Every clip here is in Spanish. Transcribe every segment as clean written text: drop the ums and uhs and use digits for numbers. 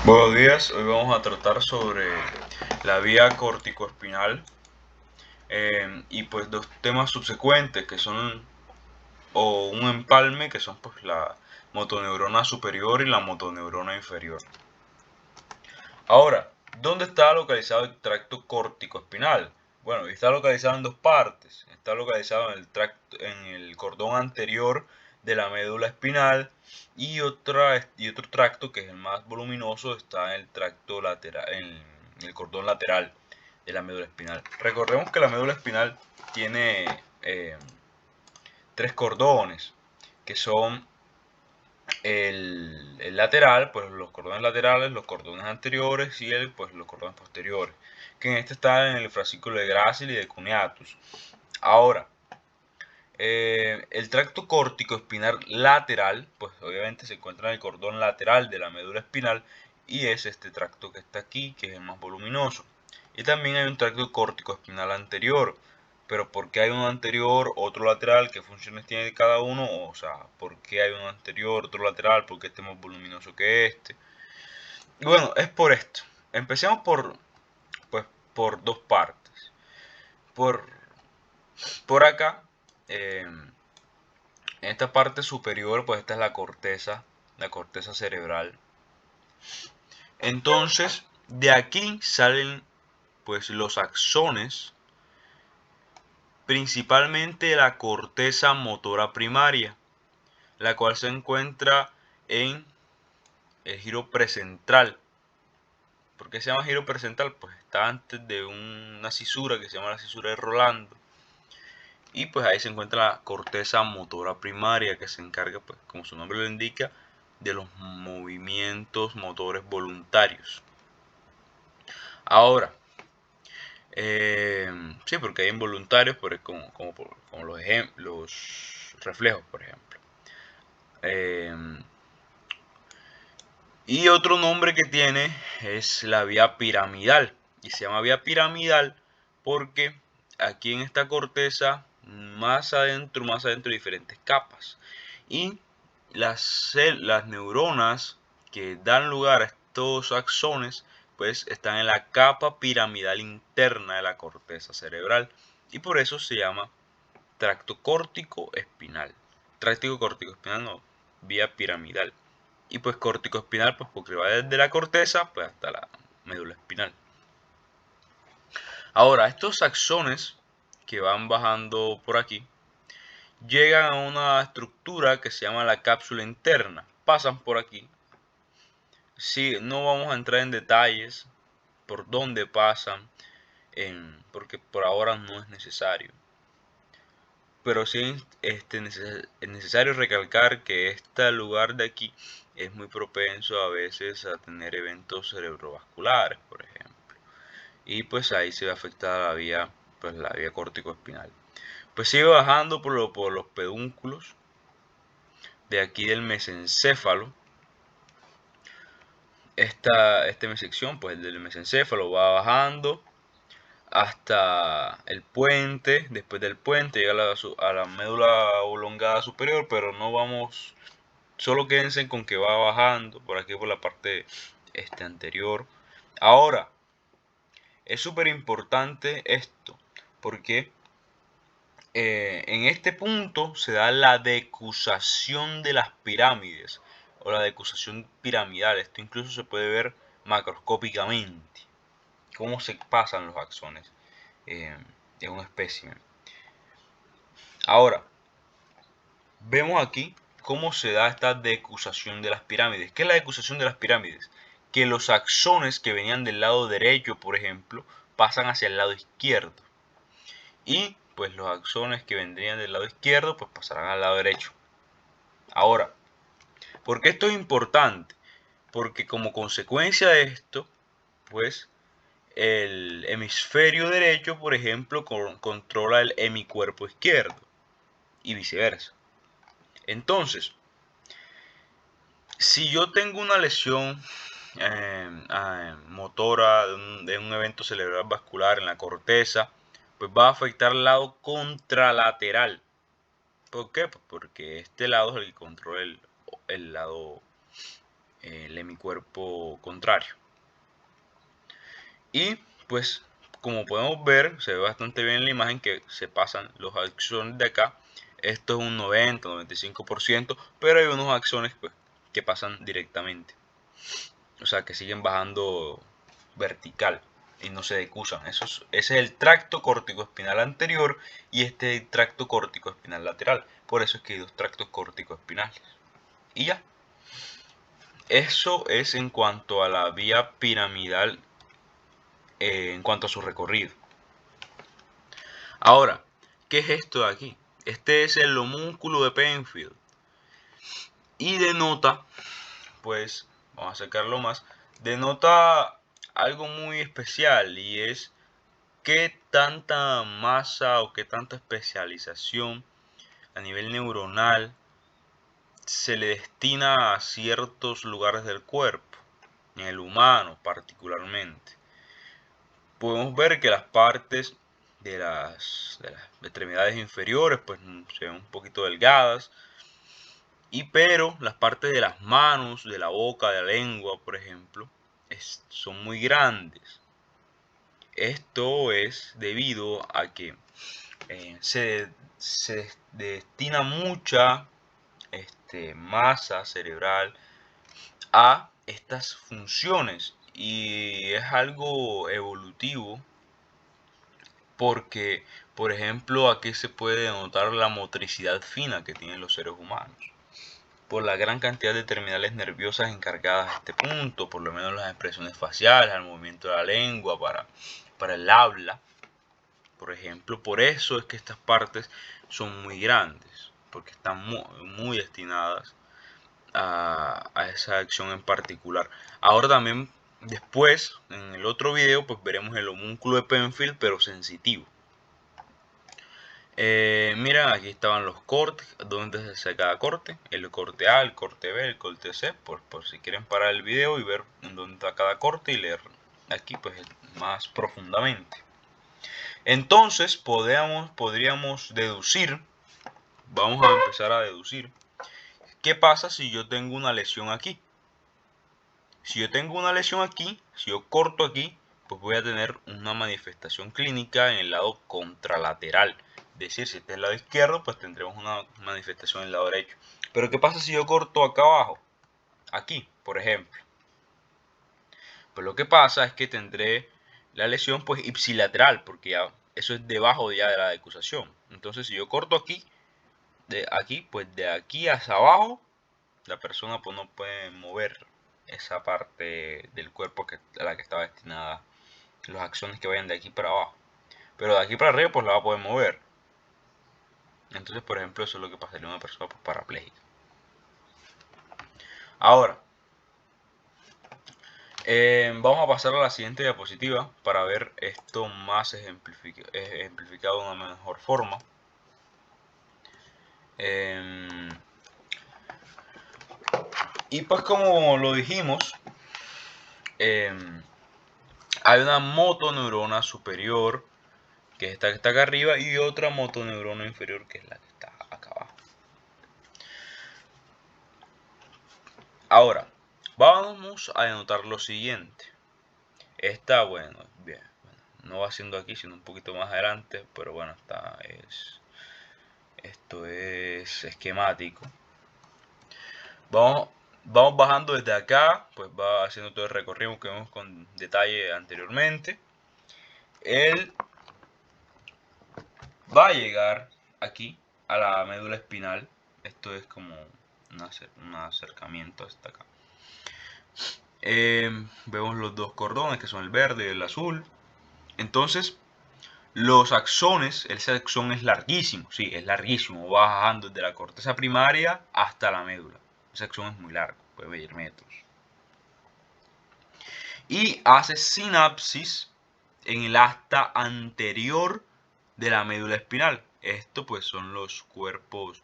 Buenos días, hoy vamos a tratar sobre la vía corticoespinal y pues dos temas subsecuentes que son o un empalme que son pues la motoneurona superior y la motoneurona inferior. Ahora, ¿dónde está localizado el tracto corticoespinal? Bueno, está localizado en dos partes. Está localizado en el cordón anterior de la médula espinal y otro tracto que es el más voluminoso está en el tracto lateral, en el cordón lateral de la médula espinal. Recordemos que la médula espinal tiene tres cordones que son el lateral, pues los cordones laterales, los cordones anteriores y pues los cordones posteriores, que en este está en el fascículo de Gracil y de Cuneatus. Ahora, el tracto córtico espinal lateral, pues obviamente se encuentra en el cordón lateral de la médula espinal y es este tracto que está aquí, que es el más voluminoso. Y también hay un tracto córtico espinal anterior, pero ¿por qué hay uno anterior, otro lateral? ¿Qué funciones tiene cada uno? O sea, ¿por qué hay uno anterior, otro lateral? ¿Por qué este es más voluminoso que este? Y bueno, es por esto. Empecemos pues, por dos partes. Por, por acá, en esta parte superior, pues esta es la corteza cerebral. Entonces, de aquí salen pues los axones, principalmente la corteza motora primaria, la cual se encuentra en el giro precentral. ¿Por qué se llama giro precentral? Pues está antes de una cisura que se llama la cisura de Rolando. Y pues ahí se encuentra la corteza motora primaria que se encarga, pues como su nombre lo indica, de los movimientos motores voluntarios. Ahora, sí, porque hay involuntarios, como los reflejos, por ejemplo. Eh, Y otro nombre que tiene es la vía piramidal. Y se llama vía piramidal porque aquí en esta corteza, más adentro, hay diferentes capas. Y las neuronas que dan lugar a estos axones, pues están en la capa piramidal interna de la corteza cerebral. Y por eso se llama tracto córtico espinal. Tracto córtico espinal no, vía piramidal. Y pues córtico espinal, pues porque va desde la corteza pues hasta la médula espinal. Ahora, estos axones que van bajando por aquí llegan a una estructura que se llama la cápsula interna. Pasan por aquí. Sí, no vamos a entrar en detalles por dónde pasan, porque por ahora no es necesario. Pero sí es necesario recalcar que este lugar de aquí es muy propenso a veces a tener eventos cerebrovasculares, por ejemplo. Y pues ahí se ve afectada pues la vía córtico-espinal. Pues sigue bajando por los pedúnculos de aquí del mesencéfalo. Esta mesección, pues el del mesencéfalo va bajando hasta el puente. Después del puente llega a la médula oblongada superior, pero no vamos, solo quédense con que va bajando por aquí por la parte anterior. Ahora, es súper importante esto, porque en este punto se da la decusación de las pirámides o la decusación piramidal. Esto incluso se puede ver macroscópicamente, cómo se pasan los axones en un espécimen. Ahora, vemos aquí cómo se da esta decusación de las pirámides. ¿Qué es la decusación de las pirámides? Que los axones que venían del lado derecho, por ejemplo, pasan hacia el lado izquierdo. Y pues los axones que vendrían del lado izquierdo, pues pasarán al lado derecho. Ahora, ¿por qué esto es importante? Porque como consecuencia de esto, pues el hemisferio derecho, por ejemplo, controla el hemicuerpo izquierdo y viceversa. Entonces, si yo tengo una lesión motora de un evento cerebral vascular en la corteza, pues va a afectar el lado contralateral. ¿Por qué? Pues porque este lado es el que controla el lado el hemicuerpo contrario. Y pues como podemos ver, se ve bastante bien en la imagen que se pasan los axones de acá. Esto es un 90-95%, pero hay unos axones pues, que pasan directamente. O sea, que siguen bajando vertical y no se decusan. Ese es el tracto córtico-espinal anterior y este es el tracto córtico-espinal lateral. Por eso es que hay dos tractos córtico-espinales. Y ya. Eso es en cuanto a la vía piramidal, en cuanto a su recorrido. Ahora, ¿qué es esto de aquí? Este es el homúnculo de Penfield. Y denota, pues, vamos a sacarlo más, denota algo muy especial y es qué tanta masa o qué tanta especialización a nivel neuronal se le destina a ciertos lugares del cuerpo, en el humano particularmente. Podemos ver que las partes de las extremidades inferiores pues se ven un poquito delgadas, pero las partes de las manos, de la boca, de la lengua, por ejemplo, son muy grandes. Esto es debido a que se destina mucha masa cerebral a estas funciones y es algo evolutivo porque, por ejemplo, aquí se puede notar la motricidad fina que tienen los seres humanos por la gran cantidad de terminales nerviosas encargadas a este punto, por lo menos las expresiones faciales, al movimiento de la lengua, para el habla. Por ejemplo, por eso es que estas partes son muy grandes, porque están muy destinadas a esa acción en particular. Ahora también, después, en el otro video, pues veremos el homúnculo de Penfield, pero sensitivo. Miren, aquí estaban los cortes, donde se hace cada corte, el corte A, el corte B, el corte C, por si quieren parar el video y ver dónde está cada corte y leer aquí pues más profundamente. Entonces podríamos deducir, vamos a empezar a deducir, ¿qué pasa si yo tengo una lesión aquí? Si yo tengo una lesión aquí, si yo corto aquí, pues voy a tener una manifestación clínica en el lado contralateral. Es decir, si este es el lado izquierdo, pues tendremos una manifestación en el lado derecho. Pero ¿qué pasa si yo corto acá abajo? Aquí, por ejemplo. Pues lo que pasa es que tendré la lesión pues ipsilateral, porque ya eso es debajo ya de la decusación. Entonces si yo corto aquí, pues de aquí hacia abajo, la persona pues no puede mover esa parte del cuerpo a la que estaba destinada las acciones que vayan de aquí para abajo. Pero de aquí para arriba pues la va a poder mover. Entonces, por ejemplo, eso es lo que pasaría a una persona pues, parapléjica. Ahora, vamos a pasar a la siguiente diapositiva para ver esto más ejemplificado de una mejor forma. Y pues como lo dijimos, hay una motoneurona superior, que es esta que está acá arriba, y otra motoneurona inferior, que es la que está acá abajo. Ahora, vamos a denotar lo siguiente. Esta, bueno, bien, no va siendo aquí, sino un poquito más adelante, pero bueno, esto es esquemático. Vamos bajando desde acá, pues va haciendo todo el recorrido que vemos con detalle anteriormente. Él va a llegar aquí a la médula espinal. Esto es como un acercamiento hasta acá. Vemos los dos cordones que son el verde y el azul. Entonces, los axones, ese axón es larguísimo, sí, es larguísimo, va bajando desde la corteza primaria hasta la médula. Ese axón es muy largo, puede medir metros. Y hace sinapsis en el asta anterior de la médula espinal. Esto pues son los cuerpos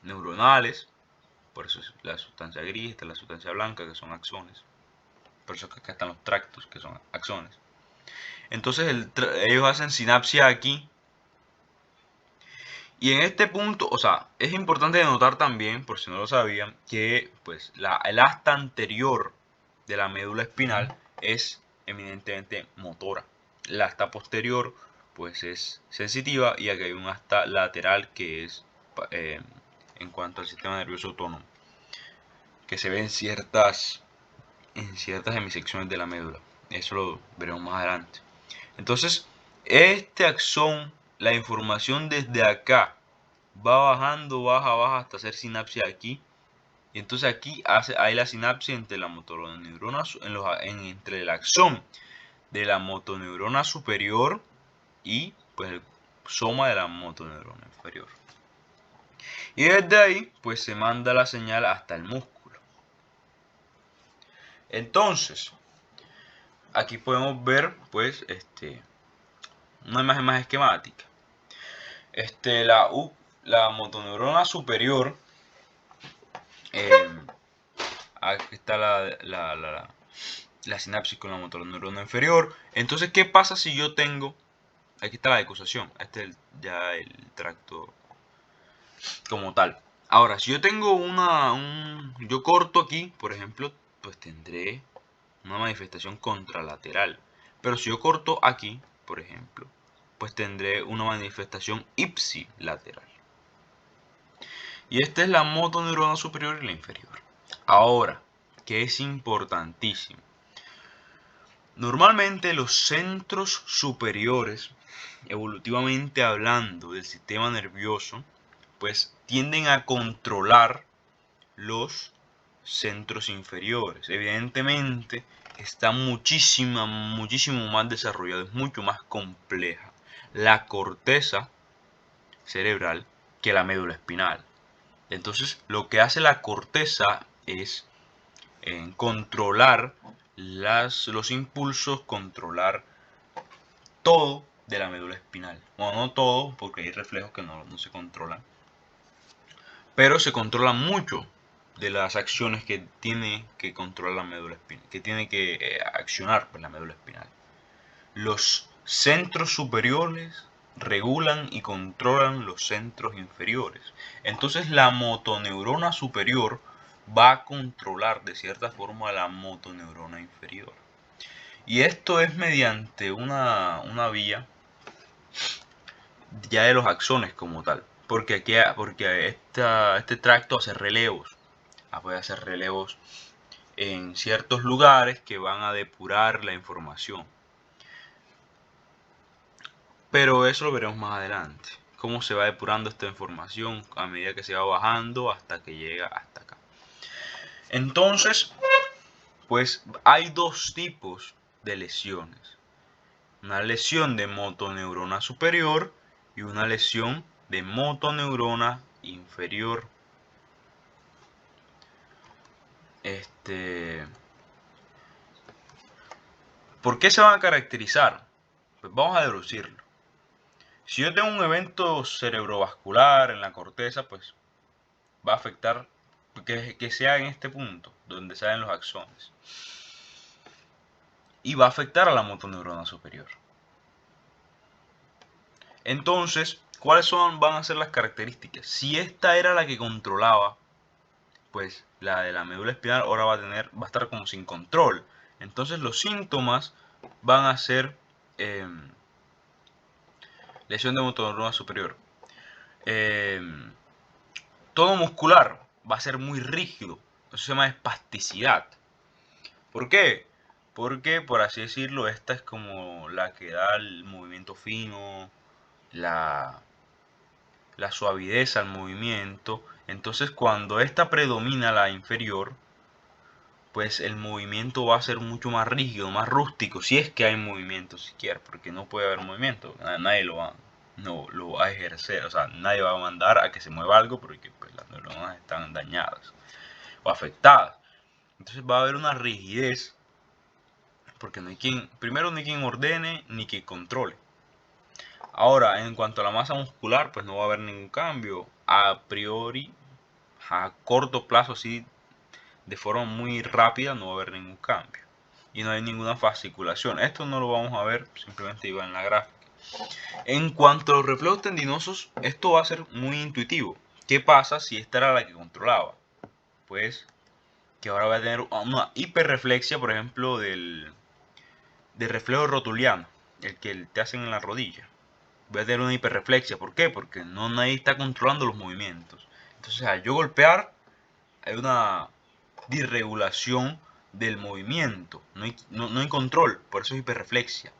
neuronales, por eso es la sustancia gris, esta es la sustancia blanca que son axones. Por eso que acá están los tractos que son axones. Entonces ellos hacen sinapsia aquí Y en este punto, o sea, es importante notar también, por si no lo sabían, que pues el asta anterior de la médula espinal es eminentemente motora. La asta posterior pues es sensitiva, y aquí hay un asta lateral que es en cuanto al sistema nervioso autónomo, que se ve en ciertas hemisecciones de la médula. Eso lo veremos más adelante. Entonces, este axón, la información desde acá va bajando, baja hasta hacer sinapsis aquí. Y entonces aquí hay la sinapsis entre la motoneurona, entre el axón de la motoneurona superior y pues el soma de la motoneurona inferior. Y desde ahí pues se manda la señal hasta el músculo. Entonces, aquí podemos ver pues una imagen más esquemática. La motoneurona superior, aquí está la sinapsis con la motoneurona inferior. Entonces, ¿qué pasa si yo tengo? Aquí está la decusación. Este es ya el tracto como tal. Ahora, si yo tengo yo corto aquí, por ejemplo, pues tendré una manifestación contralateral. Pero si yo corto aquí, por ejemplo, pues tendré una manifestación ipsilateral. Y esta es la motoneurona superior y la inferior. Ahora, que es importantísimo. Normalmente los centros superiores, evolutivamente hablando del sistema nervioso, pues tienden a controlar los centros inferiores. Evidentemente está muchísimo más desarrollado, es mucho más compleja la corteza cerebral que la médula espinal. Entonces, lo que hace la corteza es controlar los impulsos, controlar todo de la médula espinal. Bueno, no todo, porque hay reflejos que no se controlan, pero se controla mucho de las acciones que tiene que controlar la médula espinal, que tiene que accionar pues, la médula espinal. Los centros superiores regulan y controlan los centros inferiores. Entonces la motoneurona superior va a controlar de cierta forma la motoneurona inferior. Y esto es mediante una vía ya de los axones como tal. Porque este tracto hace relevos. Puede hacer relevos en ciertos lugares que van a depurar la información. Pero eso lo veremos más adelante. Cómo se va depurando esta información a medida que se va bajando hasta que llega hasta acá. Entonces, pues hay dos tipos de lesiones. Una lesión de motoneurona superior y una lesión de motoneurona inferior. ¿Por qué se van a caracterizar? Pues vamos a deducirlo. Si yo tengo un evento cerebrovascular en la corteza, pues va a afectar que sea en este punto, donde salen los axones. Y va a afectar a la motoneurona superior. Entonces, ¿cuáles van a ser las características? Si esta era la que controlaba, pues la de la médula espinal ahora va a estar como sin control. Entonces los síntomas van a ser lesión de motoneurona superior. Tono muscular va a ser muy rígido. Eso se llama espasticidad. ¿Por qué? Porque, por así decirlo, esta es como la que da el movimiento fino, la suavidez al movimiento. Entonces, cuando esta predomina la inferior, pues el movimiento va a ser mucho más rígido, más rústico, si es que hay movimiento siquiera, porque no puede haber movimiento, nadie lo va a ejercer, o sea, nadie va a mandar a que se mueva algo porque pues, las neuronas están dañadas o afectadas. Entonces va a haber una rigidez, porque primero no hay quien ordene ni quien controle. Ahora, en cuanto a la masa muscular, pues no va a haber ningún cambio. A priori, a corto plazo, sí, de forma muy rápida, no va a haber ningún cambio. Y no hay ninguna fasciculación. Esto no lo vamos a ver, simplemente iba en la gráfica. En cuanto a los reflejos tendinosos, esto va a ser muy intuitivo. ¿Qué pasa si esta era la que controlaba? Pues que ahora va a tener una hiperreflexia, por ejemplo, del reflejo rotuliano, el que te hacen en la rodilla. Voy a tener una hiperreflexia. ¿Por qué? Porque no nadie está controlando los movimientos. Entonces, al yo golpear, hay una disregulación del movimiento. No hay control, por eso es hiperreflexia.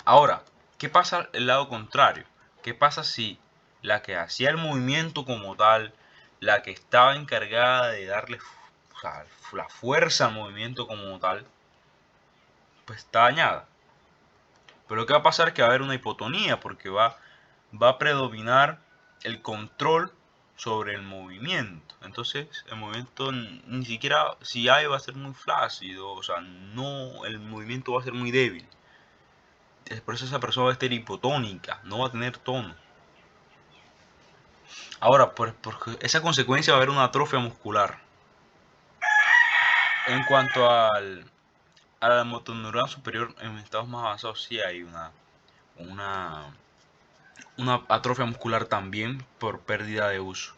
Ahora, ¿qué pasa el lado contrario? ¿Qué pasa si la que hacía el movimiento como tal, la que estaba encargada de darle, o sea, la fuerza al movimiento como tal, pues está dañada? Pero lo que va a pasar es que va a haber una hipotonía, porque va a predominar el control sobre el movimiento. Entonces el movimiento ni siquiera, si hay, va a ser muy flácido, o sea, no, el movimiento va a ser muy débil. Por eso esa persona va a estar hipotónica, no va a tener tono. Ahora, por esa consecuencia va a haber una atrofia muscular. En cuanto a la motoneurona superior, en estados más avanzados sí hay una atrofia muscular también por pérdida de uso.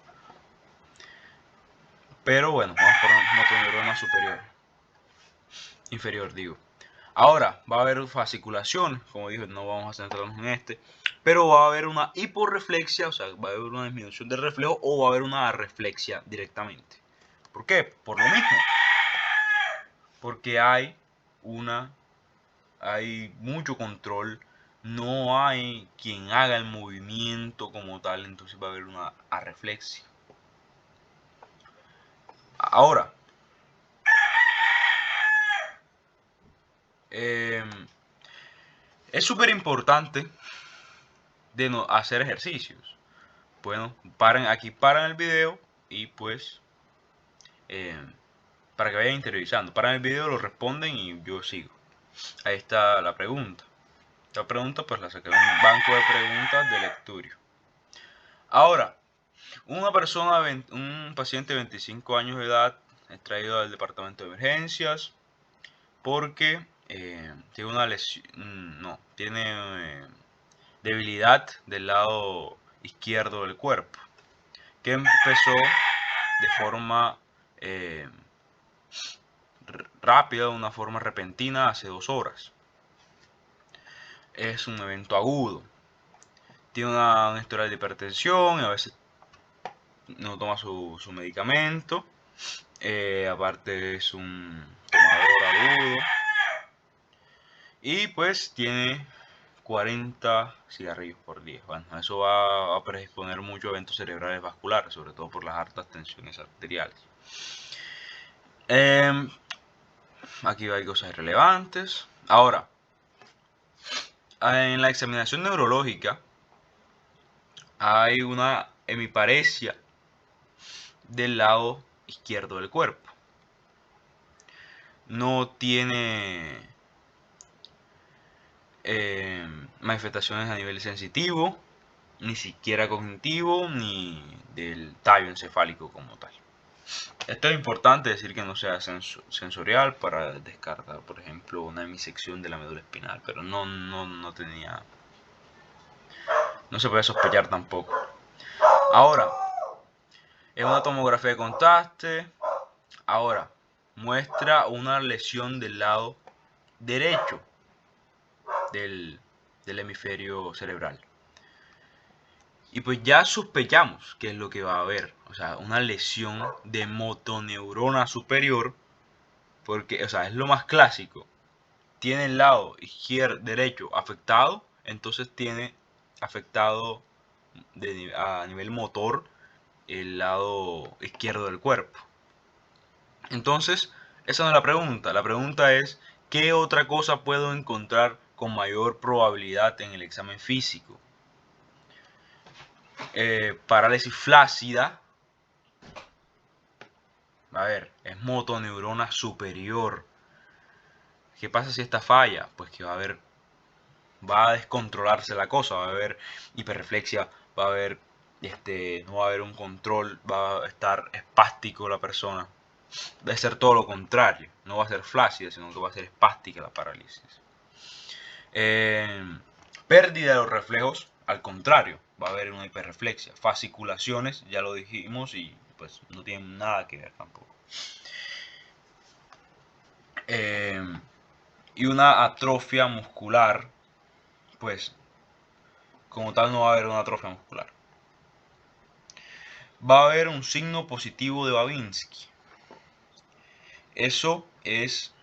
Pero bueno, vamos por motoneurona superior. Inferior, digo. Ahora, va a haber fasciculaciones, como dije, no vamos a centrarnos en este, pero va a haber una hiporreflexia, o sea, va a haber una disminución del reflejo o va a haber una arreflexia directamente. ¿Por qué? Por lo mismo. Porque hay mucho control, no hay quien haga el movimiento como tal, entonces va a haber una arreflexia. Ahora, es súper importante de no hacer ejercicios. Bueno, paran el video y pues para que vayan interiorizando. Paran el video, lo responden y yo sigo. Ahí está la pregunta. La pregunta pues la saqué de un banco de preguntas de Lecturio. Ahora, un paciente de 25 años de edad es traído al departamento de emergencias porque tiene una lesión, no, tiene debilidad del lado izquierdo del cuerpo, que empezó de forma rápida, de una forma repentina, hace 2 horas. Es un evento agudo. Tiene una historia de hipertensión, a veces no toma su medicamento. Aparte es un tomador agudo. Y pues tiene 40 cigarrillos por día. Bueno, eso va a predisponer mucho a eventos cerebrales vasculares, sobre todo por las altas tensiones arteriales. Aquí hay cosas irrelevantes. Ahora, en la examinación neurológica hay una hemiparesia del lado izquierdo del cuerpo. No tiene manifestaciones a nivel sensitivo, ni siquiera cognitivo, ni del tallo encefálico como tal. Esto es importante decir que no sea sensorial para descartar, por ejemplo, una hemisección de la médula espinal, pero no tenía, no se puede sospechar tampoco. Ahora, es una tomografía de contraste. Ahora, muestra una lesión del lado derecho del hemisferio cerebral. Y pues ya sospechamos qué es lo que va a haber. O sea, una lesión de motoneurona superior. Porque, o sea, es lo más clásico. Tiene el lado derecho afectado. Entonces tiene afectado a nivel motor el lado izquierdo del cuerpo. Entonces, esa no es la pregunta. La pregunta es, ¿qué otra cosa puedo encontrar con mayor probabilidad en el examen físico? Parálisis flácida. A ver, es motoneurona superior. ¿Qué pasa si esta falla? Pues que va a descontrolarse la cosa, va a haber hiperreflexia, va a haber, no va a haber un control, va a estar espástico la persona. Debe ser todo lo contrario, no va a ser flácida, sino que va a ser espástica la parálisis. Pérdida de los reflejos, al contrario, va a haber una hiperreflexia. Fasciculaciones, ya lo dijimos y pues no tienen nada que ver tampoco. Y una atrofia muscular, pues como tal no va a haber una atrofia muscular. Va a haber un signo positivo de Babinski. Eso es